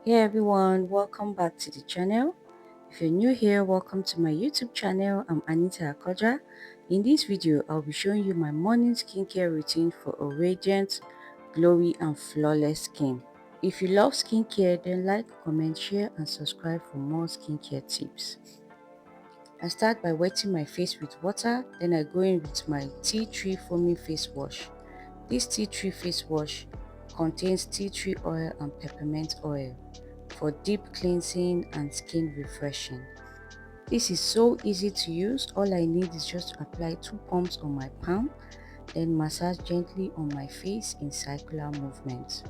Hey everyone, welcome back to the channel. If you're new here, welcome to my YouTube channel. I'm Anita Akoja. In this video, I'll be showing you my morning skincare routine for a radiant, glowy and flawless skin. If you love skincare, then like, comment, share and subscribe for more skincare tips. I start by wetting my face with water, then I go in with my tea tree foaming face wash. This tea tree face wash contains tea tree oil and peppermint oil for deep cleansing and skin refreshing. This is so easy to use. All I need is just to apply 2 pumps on my palm, then massage gently on my face in circular movements.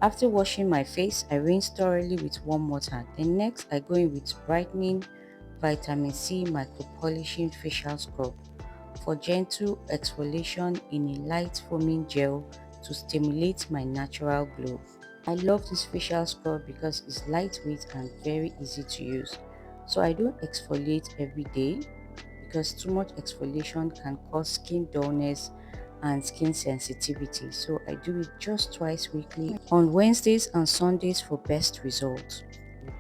After washing my face, I rinse thoroughly with warm water. Then next, I go in with brightening vitamin C micro polishing facial scrub for gentle exfoliation in a light foaming gel to stimulate my natural glow. I love this facial scrub because it's lightweight and very easy to use. So I don't exfoliate every day because too much exfoliation can cause skin dullness and skin sensitivity. So I do it just twice weekly on Wednesdays and Sundays for best results.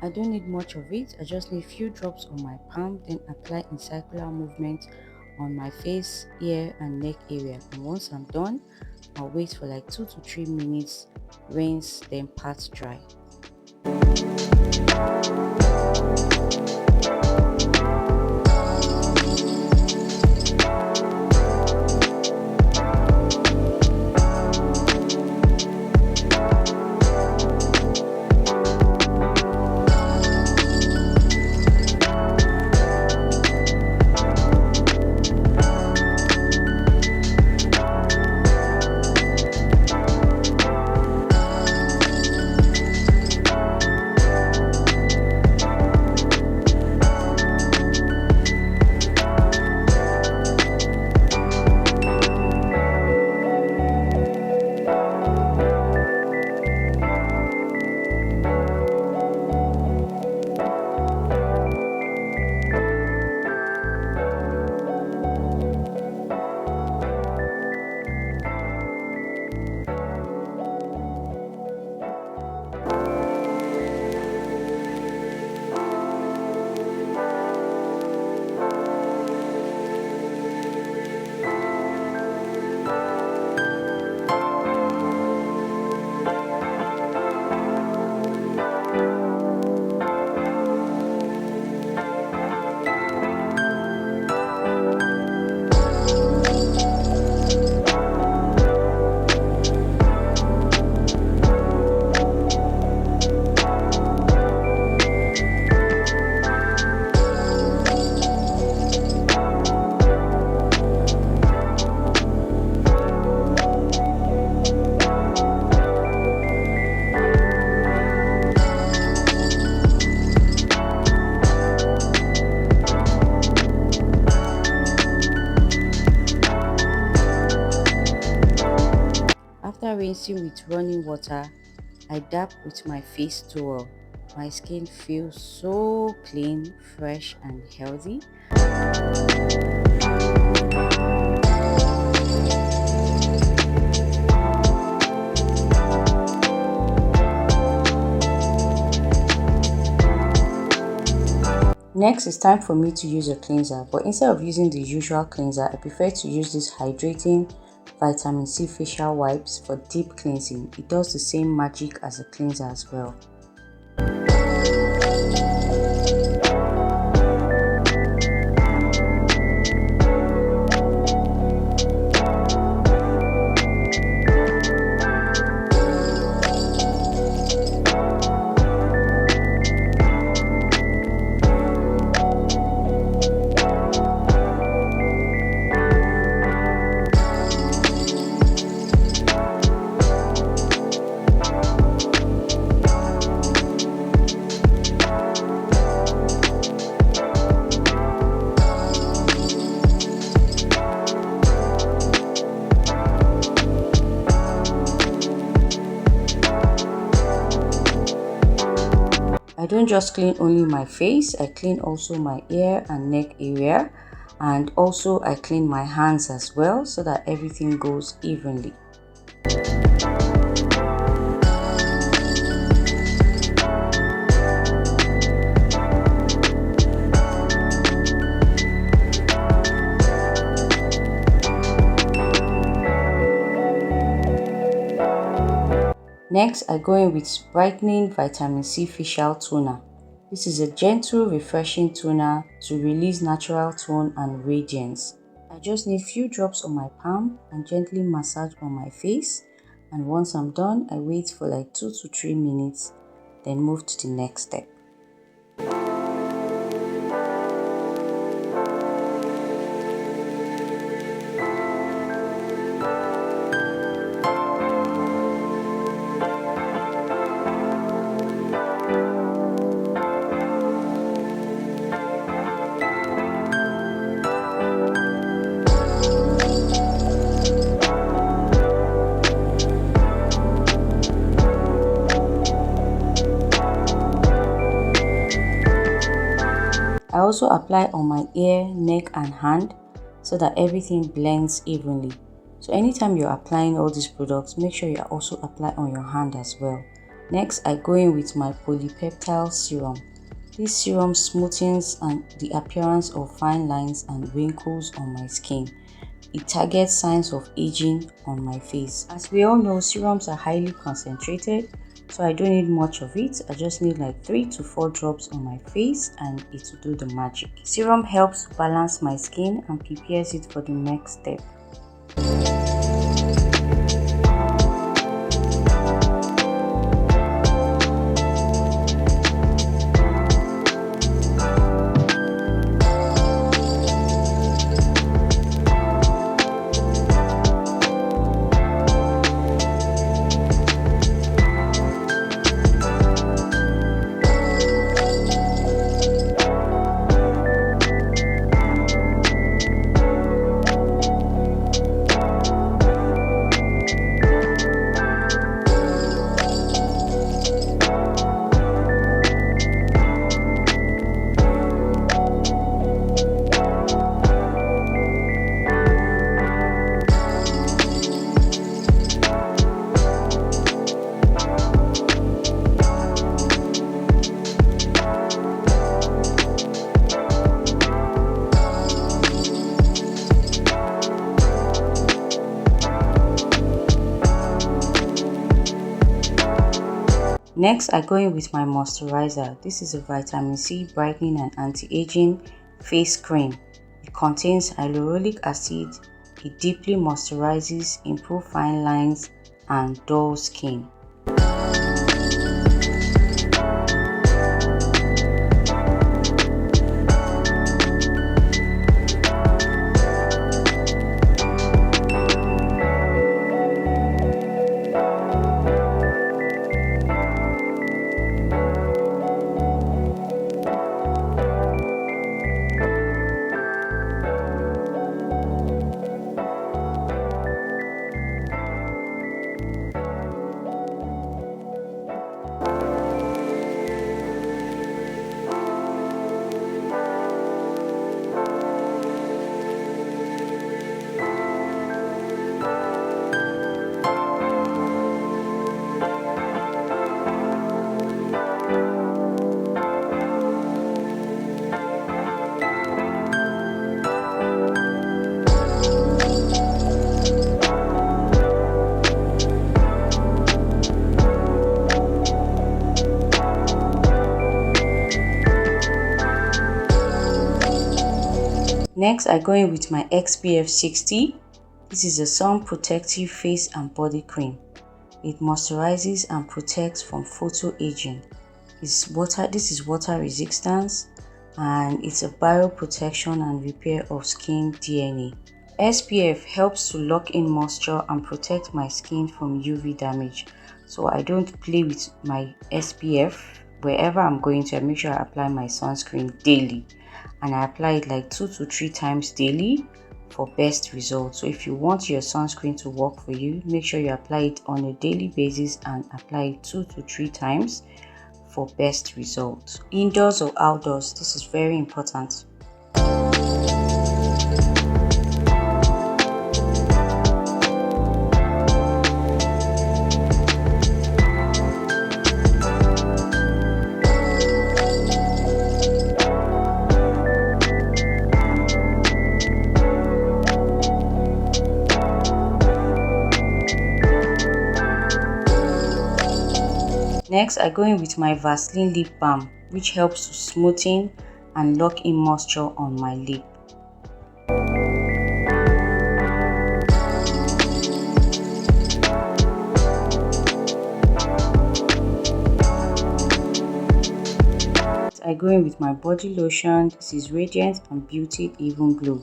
I don't need much of it. I just need few drops on my palm, then apply in circular movement on my face, ear and neck area. And once I'm done, I'll wait for like 2 to 3 minutes, rinse, then pat dry. After rinsing with running water, I dab with my face towel. My skin feels so clean, fresh and healthy. Next, it's time for me to use a cleanser, but instead of using the usual cleanser, I prefer to use this hydrating vitamin C facial wipes for deep cleansing. It does the same magic as a cleanser as well. I don't just clean only my face, I clean also my ear and neck area, and also I clean my hands as well so that everything goes evenly. Next, I go in with brightening vitamin C facial toner. This is a gentle, refreshing toner to release natural tone and radiance. I just need few drops on my palm and gently massage on my face. And once I'm done, I wait for like 2 to 3 minutes, then move to the next step. I also apply on my ear, neck and hand so that everything blends evenly. So anytime you're applying all these products, make sure you also apply on your hand as well. Next, I go in with my polypeptide serum. This serum smoothens the appearance of fine lines and wrinkles on my skin. It targets signs of aging on my face. As we all know, serums are highly concentrated, so I don't need much of it. I just need like 3 to 4 drops on my face and it will do the magic. Serum helps balance my skin and prepares it for the next step. Next, I go in with my moisturizer. This is a vitamin C brightening and anti-aging face cream. It contains hyaluronic acid. It deeply moisturizes, improves fine lines and dull skin. Next, I go in with my SPF 60. This is a sun protective face and body cream. It moisturizes and protects from photo aging. This is water resistance and it's a bioprotection and repair of skin DNA. SPF helps to lock in moisture and protect my skin from UV damage. So I don't play with my SPF. Wherever I'm going to, I make sure I apply my sunscreen daily. And I apply it like 2 to 3 times daily for best results. So if you want your sunscreen to work for you, make sure you apply it on a daily basis and apply it 2 to 3 times for best results. Indoors or outdoors, this is very important. Next, I go in with my Vaseline lip balm, which helps to smoothen and lock in moisture on my lip. I go in with my body lotion. This is Radiant and Beauty Even Glow.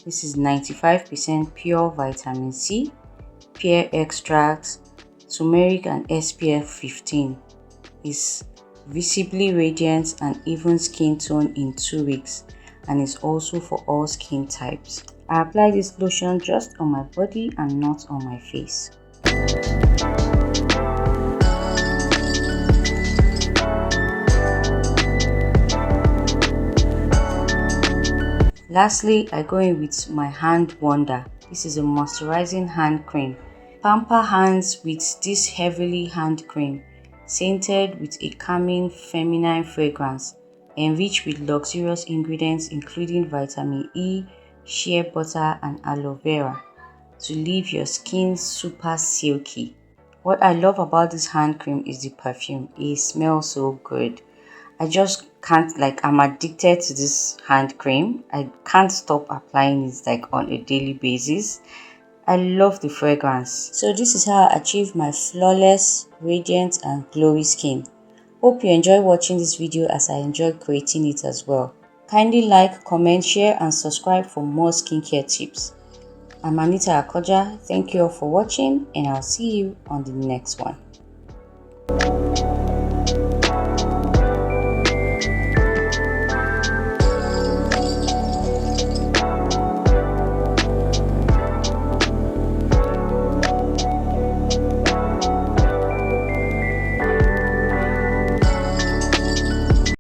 This is 95% pure vitamin C, pear extracts, turmeric and SPF 15. Is visibly radiant and even skin tone in 2 weeks, and is also for all skin types. I apply this lotion just on my body and not on my face. Lastly, I go in with my hand wonder. This is a moisturizing hand cream. Pamper hands with this heavily hand cream, scented with a calming feminine fragrance, enriched with luxurious ingredients including vitamin E, shea butter and aloe vera to leave your skin super silky. What I love about this hand cream is the perfume. It smells so good. I just can't, I'm addicted to this hand cream. I can't stop applying it on a daily basis. I love the fragrance. So this is how I achieve my flawless, radiant and glowy skin. Hope you enjoy watching this video as I enjoy creating it as well. Kindly like, comment, share and subscribe for more skincare tips. I'm Anita Akoja. Thank you all for watching and I'll see you on the next one.